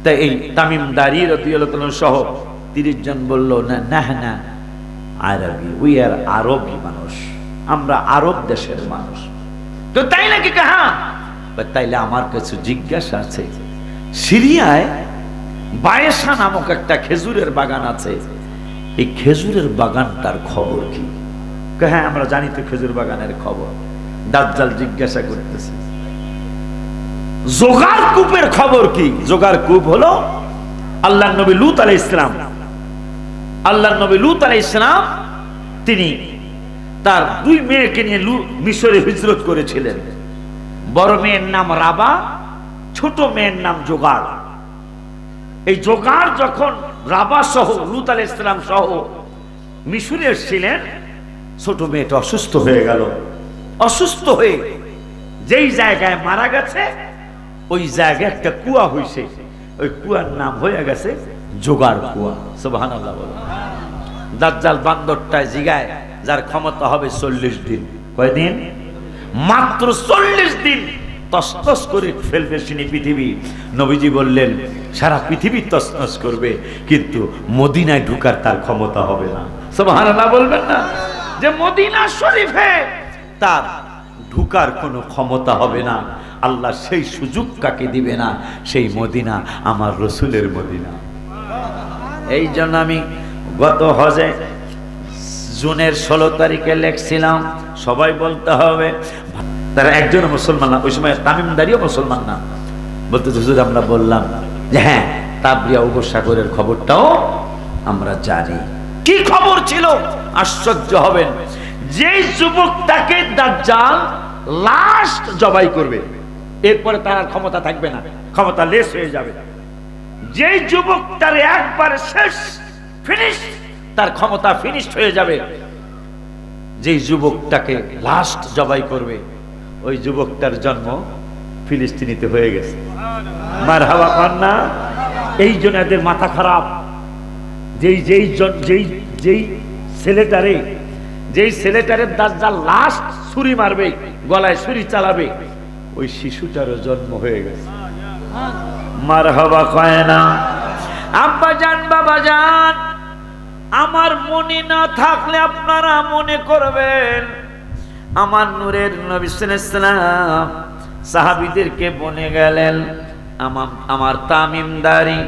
তাই এই তামিম দারি রাদিয়াল্লাহু তাআলা সহ 30 জন বলল, না না না, আরবি, উই আর আরবি মানুষ, আমরা আরব দেশের মানুষ। তো তাই নাকি? হ্যাঁ। তাইলে আমার কাছে জিজ্ঞাসা আছে, সিরিয়ায় বায়েসা নামক একটা খেজুরের বাগান আছে, এই খেজুরের বাগানটার খবর কি? হ্যাঁ আমরা জানি তো খেজুর বাগানের খবর। দাজ্জাল জিজ্ঞাসা করতেছে, জোগার কূপের খবর কি? জোগার কূপ হলো আল্লাহর নবী লূত আলাইহিস সালাম, আল্লাহর নবী লূত আলাইহিস সালাম তিনি তার 2 মেয়েকে নিয়ে মিশরে হিজরত করেছিলেন। বড় মেয়ের নাম রাবা, ছোট মেয়ের নাম জোগার। এই জোগার যখন রাবা সহ লূত আলাইহিস সালাম সহ মিশরে এসেছিলেন, ছোট মেয়েটা অসুস্থ হয়ে গেল। অসুস্থ হয়ে যেই জায়গায় মারা গেছে, ওই জায়গায় একটা কুয়া হইছে, ওই কুয়ার নাম হয়ে গেছে জোগার কুয়া। সুবহানাল্লাহ বলো। দাজ্জাল বান্দরটায় জিগায়, যার ক্ষমতা হবে 40 দিন। কয়দিন? মাত্র 40 দিন তসতস করে ফেলবে সিনি পৃথিবী। নবীজি বললেন সারা পৃথিবী তসতস করবে, কিন্তু মদিনায় ঢুকার তার ক্ষমতা হবে না। সুবহানাল্লাহ বলবেন না? যে মদিনা শরীফে তার ঢুকার কোনো ক্ষমতা হবে না। আল্লাহ সেই সুযোগ কাকে দিবে না? সেই মদিনা আমার রসুলের মদিনা। এই জন্য আমি গত হজে জুনের 16 তারিখে লেখছিলাম, সবাই বলতে হবে, তারা একজন মুসলমান না, ওই সময় তামিমদারিও মুসলমান না। বলতে হুজুর আমরা বললাম যে হ্যাঁ, তাবরিয়া উপসাগরের খবরটাও আমরা জানি। কি খবর ছিল? আশ্চর্য হবেন। যেই যুবকটাকে দাজ্জাল লাস্ট জবাই করবে, এরপরে তার ক্ষমতা থাকবে না, ক্ষমতা লেস হয়ে যাবে। যেই যুবকটার একবার শেষ, ফিনিশ, তার ক্ষমতা ফিনিশড হয়ে যাবে। যেই যুবকটাকে লাস্ট জবাই করবে, ওই যুবকটার জন্ম ফিলিস্তিনিতে হয়ে গেছে। মারহাবা কন্যা। এই জন্য এদের মাথা খারাপ। যেই ছেলেটারে দাজ্জাল লাস্ট ছুরি মারবে, গলায় ছুরি চালাবে, ওই শিশুটারও জন্ম হয়ে গেছে। মারহাবা কয় না? আব্বা জান, বাবা জান, আমার মনে না থাকলে আপনারা মনে করবেন, আমার নূরের নবী সাল্লাল্লাহু আলাইহি ওয়াসাল্লাম সাহাবীদেরকে বলে গেলেন, আমার তামিমদারি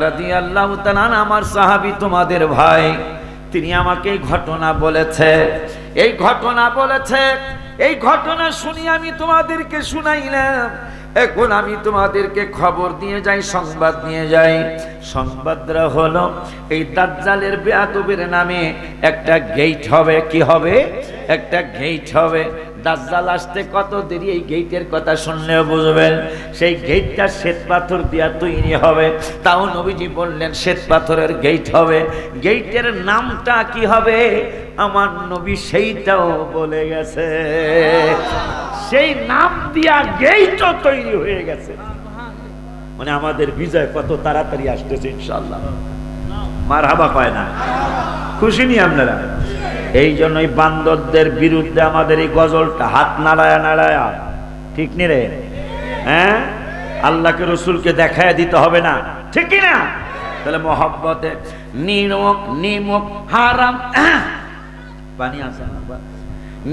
রাদিয়াল্লাহু তাআলা আমার সাহাবী, তোমাদের ভাই, তিনি আমাকে এই ঘটনা বলেছে, এই ঘটনা বলেছে, এই ঘটনা শুনি আমি তোমাদেরকে শুনাইলাম। এখন আমি তোমাদেরকে খবর দিয়ে যাই, সংবাদ নিয়ে যাই। সংবাদটা হলো এই দাজ্জালের বেয়াদবের নামে একটা গেট হবে। কি হবে? একটা গেট হবে, দাজ্জাল আসতে কত দেরি, এই গেটের কথা শুনলেও বুঝবেন। সেই গেটটা শ্বেত পাথর দিয়া তৈরি হবে। তাও নবীজি বললেন শ্বেত পাথরের গেট হবে। গেটের নামটা কি হবে আমার নবী সেইটাও বলে গেছে। সেই নাম দিয়া গেটও তৈরি হয়ে গেছে। মানে আমাদের বিজয় কত তাড়াতাড়ি আসতেছে ইনশাআল্লাহ। মারহাবা কয় না? খুশি নি আপনারা? এই জন্যই বান্দরদের বিরুদ্ধে আমাদের এই গজলটা, হাত নাড়ায়া নাড়ায়া, ঠিক নি রে? হ্যাঁ, আল্লাহকে রসুলকে দেখায় দিতে হবে না, ঠিক কি না? তাহলে মহব্বতে নিমক নিমক হারাম, পানি আছে না?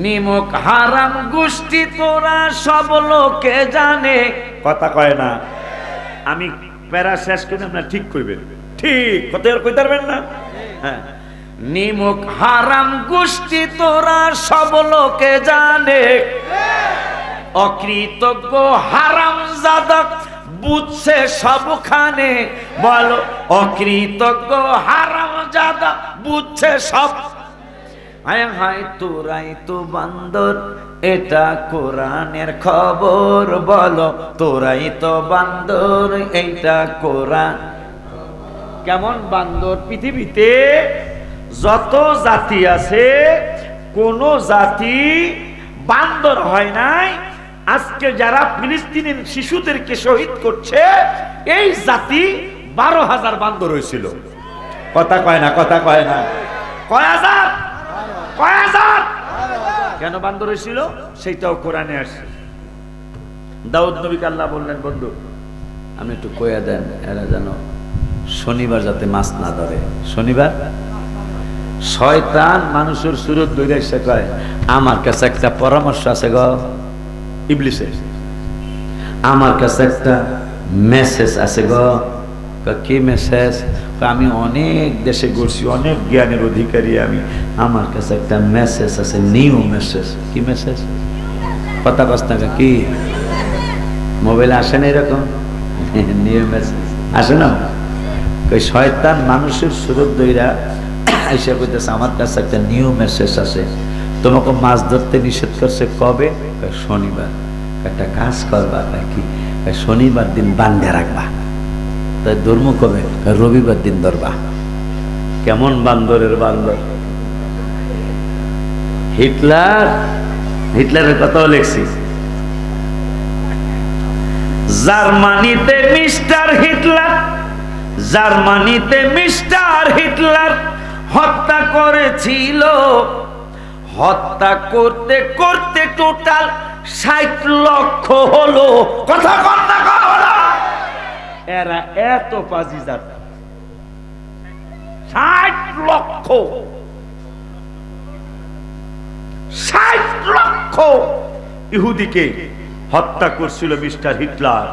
নিমক হারাম গোষ্ঠী তোরা সব লোকে জানে, কথা কয় না? আমি প্যারা শেষ করে আপনার ঠিক করবেন, ঠিক কথা কইতে পারবেন না? হ্যাঁ, নিমক হারাম গোষ্ঠী তোরা সব লোকে জানে, অকৃতজ্ঞ হারাম জাদা বুঝছে সবখানে। বলো অকৃতজ্ঞ হারাম জাদা বুঝছে সব। হায় হায় তোরাই তো বান্দর, এটা কোরআনের খবর। বলো তোরাই তো বান্দর, এইটা কোরআন। কেমন বান্দর? পৃথিবীতে যত জাতি আছে কোন জাতি বান্দর হয় নাই। আজকে যারা ফিলিস্তিনের শিশুদেরকে শহীদ করছে, এই জাতি 12,000 বান্দর হয়েছিল। কথা কয় না? কথা কয় না? কয় হাজার? কয় হাজার? কেন বান্দর হয়েছিল সেইটাও কোরআনে আসছে। দাউদ নবীকে আল্লাহ বললেন, বন্ধু আপনি একটু কইয়া দেন এরা যেন শনিবার যাতে মাছ না ধরে। শনিবার শয়তান মানুষের সুরত ধরে এসে কয়, আমার কাছে একটা পরামর্শ আছে গো ইবলিসের, আমার কাছে একটা মেসেজ আছে গো। কি মেসেজ? আমি অনেক দেশে ঘুরছি, অনেক জ্ঞানের অধিকারী আমি, আমার কাছে একটা মেসেজ আছে, নিউ মেসেজ। কি মেসেজ? কথা কষ্ট কি মোবাইলে আসে না এরকম নিউ মেসেজ আসে না? ওই শয়তান মানুষের সুরত দইরা এসে কইতেছে, আমার কাছে একটা নিউ মেসেজ আছে, তোমাকে মাছ ধরতে নিষেধ করছে কবে? শনিবার। একটা কাজ করবা, কি? শনিবার দিন বান্ধে রাখবা। তাই ধর্ম কবে? রবিবার দিন ধরবা। কেমন বান্দরের বান্দর! হিটলারের কথাও লিখছি। জার্মানিতে মিস্টার হিটলার, জার্মানিতে মিস্টার হিটলার হত্যা করেছিল। হত্যা করতে করতে টোটাল 60 লক্ষ হলো। কথা কন না? এরা এত পাজি জাত, 60 লক্ষ, 60 লক্ষ ইহুদিকে হত্যা করছিল মিস্টার হিটলার।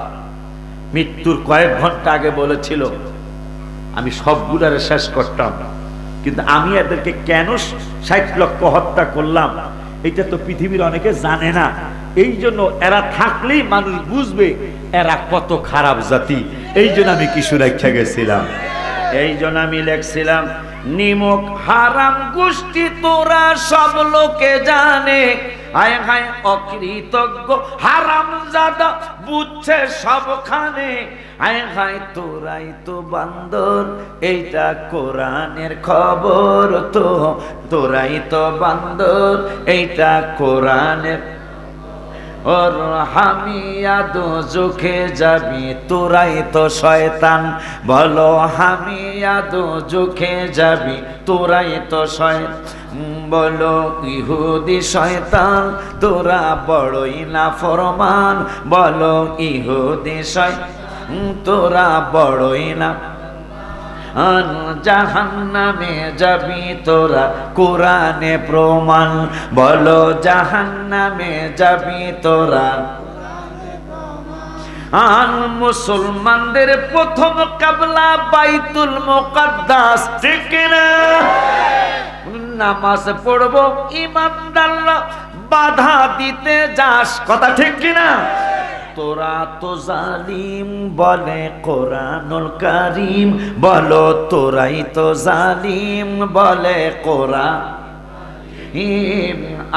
মৃত্যুর কয়েক ঘন্টা আগে বলেছিল, আমি সবগুলারে শেষ করতাম, কিন্তু আমি এদেরকে কেন 60 লক্ষ হত্যা করলাম এটা তো পৃথিবীর অনেকে জানে না। এই জন্য এরা থাকলেই মানুষ বুঝবে এরা কত খারাপ জাতি। এই জন্য আমি কিছু রেখে গেছিলাম। এই জন্য আমি লেখছিলাম, নিমক হারাম গোষ্ঠী তোরা সব লোকে জানে, হায় হায় অকৃতজ্ঞ হারাম জাদা বুঝছে সবখানে। হায় হায় তোরাই তো বান্দর, এইটা কোরআনের খবর। তো তোরাই তো বান্দর, এইটা কোরআনের। ওর হামিয়া দোজখে যাবি, তোরাই তো শয়তান। বলো হামিয়া দোজখে যাবি, তোরাই তো শয়তান। বলো ইহুদি শয়তান, তোরা বড়ই না ফরমান। বলো ইহুদি শয়তান, তোরা বড়ই না। জাহান্নামে যাবি তোরা, কোরআনে প্রমাণ। বলো জাহান্নামে যাবি তোরা। মুসলমানদের প্রথম কিবলা বাইতুল মুকাদ্দাস, ঠিক না? নামাজ পড়বো ইমানদাররা বাধা দিতে যাস, কথা ঠিক কিনা? তোরা তো জালিম বলে কোরআনুল কারীম। বলো তোরাই তো জালিম বলে কোরআন।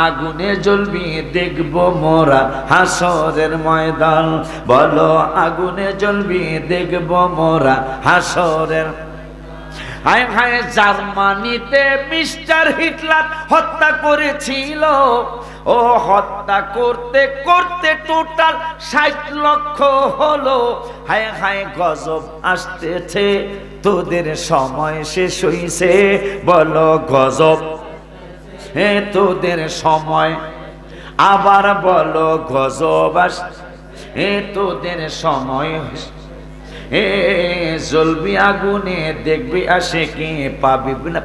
আগুনে জ্বলবি দেখব মোরা হাসরের ময়দান। বলো আগুনে জ্বলবি দেখব মোরা হাসরের। হায় হায়, জার্মানিতে মিস্টার হিটলার হত্যা করেছিল। ও হত্যা করতে করতে টোটাল 60 লক্ষ হলো। হায় হায়, গজব আসতেছে, তোদের সময় শেষ হইছে। বলো গজব, হে তোদের সময়। আবার বলো গজব আস, হে তোদের সময়। হে জ্বলবি আগুনে দেখবি আসে কি,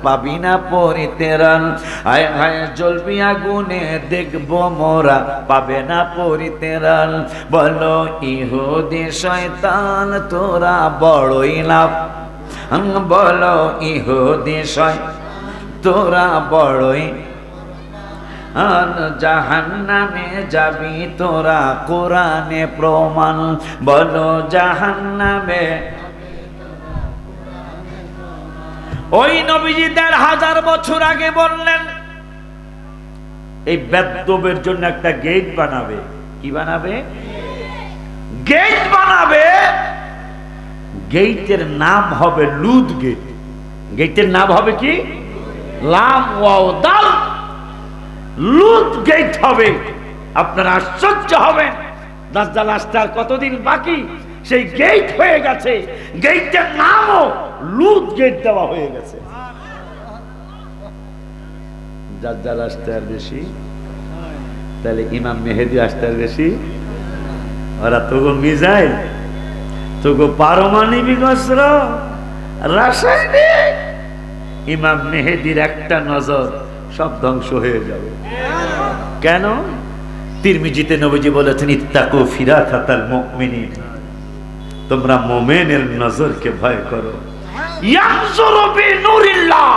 পাবি না পরিত্রাণ। হায় হায়, জ্বলবি আগুনে দেখব মোরা, পাবে না পরিত্রাণ। বলো ইহুদি শয়তান তোরা বড়ই লাভ। বলো ইহুদি শয়তান তোরা বড়ই, জাহান্নামে যাবি তোরা কোরআনে প্রমাণ। বলো জাহান্নামে। ওই নবীজি ১৫০০ বছর আগে বললেন এই বেদবের জন্য একটা গেট বানাবে। কি বানাবে? গেট বানাবে। গেটের নাম হবে লুদ গেট। গেটের নাম হবে কি? লাম ওয়াও দাল, লুদ গেট হবে। আপনারা আশ্চর্য হবেন, দাজ্জাল আসতে আর কতদিন বাকি, সেই গেট হয়ে গেছে। গেটের নামও লুদ গেট দেওয়া হয়ে গেছে। দাজ্জাল আসতে আর বেশি, তাহলে ইমাম মেহেদী আসতে আর বেশি। ওরা তোগো মিসাইল, তোগো পারমাণবিক অস্ত্র, রাসায়নিক। ইমাম মেহেদীর একটা নজর সব ধ্বংস হয়ে যাবে। কেন? তিরমিজিতে নবীজি বলেছেন ইত্তাকু ফিরাতাল মুমিনিন, তোমরা মুমিনের নজরকে ভয় করো। ইয়ানজুরু বিনুরিল্লাহ,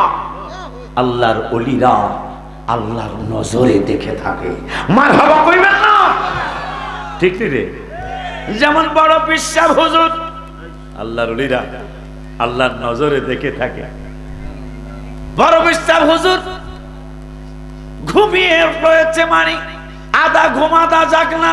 আল্লাহর ওলিরা আল্লাহর নজরে দেখে থাকে। মারহাবা কইবেন না? ঠিক রে? যেমন বড় পীর সাহেব হুজুর, আল্লাহর ওলিরা আল্লাহর নজরে দেখে থাকে। বড় পীর সাহেব হুজুর ঘুমিয়ে রয়েছে, মানে আধা ঘুম আধা জাগ না।